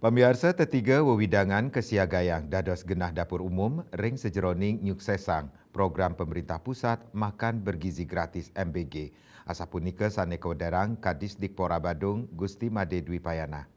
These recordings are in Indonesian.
Pemirsa tetiga wewidangan kesiagayang dados genah dapur umum ring sejeroning nyuksesang program pemerintah pusat makan bergizi gratis MBG. Asapunika saneka derang Kadis Dikpora Badung Gusti Made Dwi Payana.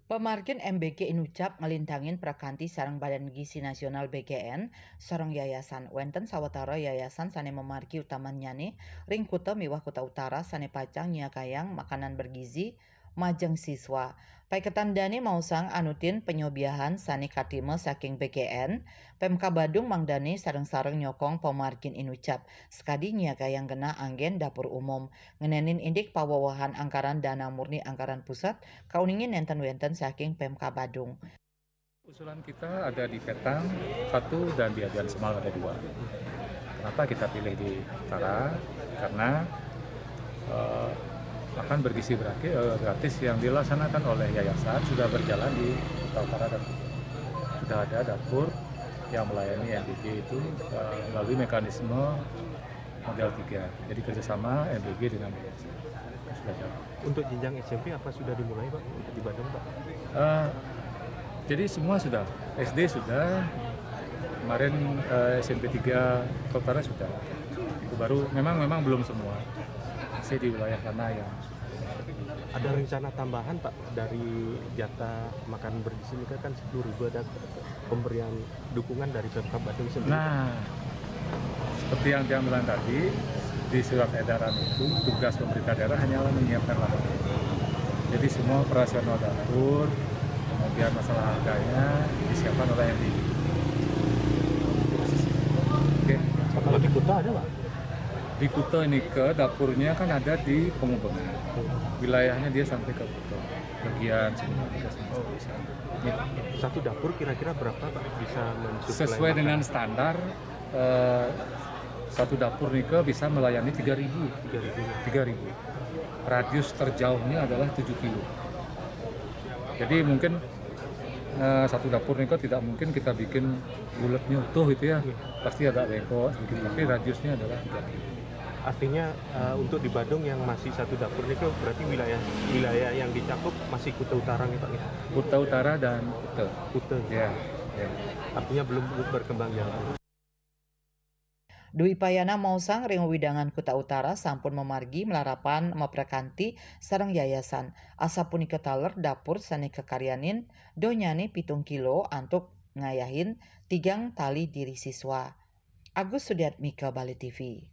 Pemargin MBG Inucap ngelintangin prakanti sareng Badan Gizi Nasional BGN sareng yayasan wenten sawetara yayasan sane memargi utamanyane ring kuta miwah kuta utara sane pacang nyakayang makanan bergizi majeng siswa. Paiketandane mausang anutin penyobiahan sane katime saking BGN, Pemka Badung mangdane sareng-sareng nyokong pemargin Inucap sekadi nyakayang genah anggen dapur umum ngenenin indik pawawahan anggaran dana murni anggaran pusat kauningin nenten-wenten saking Pemka Badung. Usulan kita ada di Petang 1 dan di Adian Semal ada 2. Kenapa kita pilih di utara? Karena makan bergizi gratis yang dilaksanakan oleh yayasan sudah berjalan di Kota Utara dan Kuta. Sudah ada dapur yang melayani MBG itu melalui mekanisme model 3. Jadi kerjasama MBG dengan yayasan sudah jalan. Untuk jenjang SMP apa sudah dimulai Pak untuk di Bandung Pak? Jadi semua sudah, SD sudah, kemarin SMP 3 Kota Utara sudah. Itu baru memang belum semua. Masih di wilayah sana yang ada rencana tambahan Pak dari jatah makan bergizi ini kan 10.000 ada pemberian dukungan dari Pemkab Bandung sendiri. Nah, seperti yang dia bilang tadi, di surat edaran itu tugas pemerintah daerah hanyalah menyiapkan lahan. Jadi semua operasional dapur, kemudian masalah harganya disiapkan oleh MBG. Oke. Kalau di Kuta ada Pak? Di Kuta ini ke dapurnya kan ada di Pengubengan. Wilayahnya dia sampai ke Kuta. Bagian semua bisa. Ya. Satu dapur kira-kira berapa Pak bisa mensuplai? Sesuai dengan standar satu dapur Nike bisa melayani 3.000. Radius terjauhnya adalah 7 kilo. Jadi mungkin satu dapur Nike tidak mungkin kita bikin bulatnya utuh itu ya. Pasti ada bengkok sedikit, tapi radiusnya adalah 3 kilo. Artinya untuk di Bandung yang masih satu dapur ini berarti wilayah yang dicakup masih Kuta Utara nih Pak? Kuta Utara dan Kuta. Kuta. Ya. Artinya belum berkembang jauh. Dwi Payana mausang ring widangan Kuta Utara sampun memargi melarapan meprekanti sareng yayasan. Asapunika taler dapur sane kekaryanin donyane 7 kilo antuk ngayahin 3 tali diri siswa. Agus Sudiatmika Bali TV.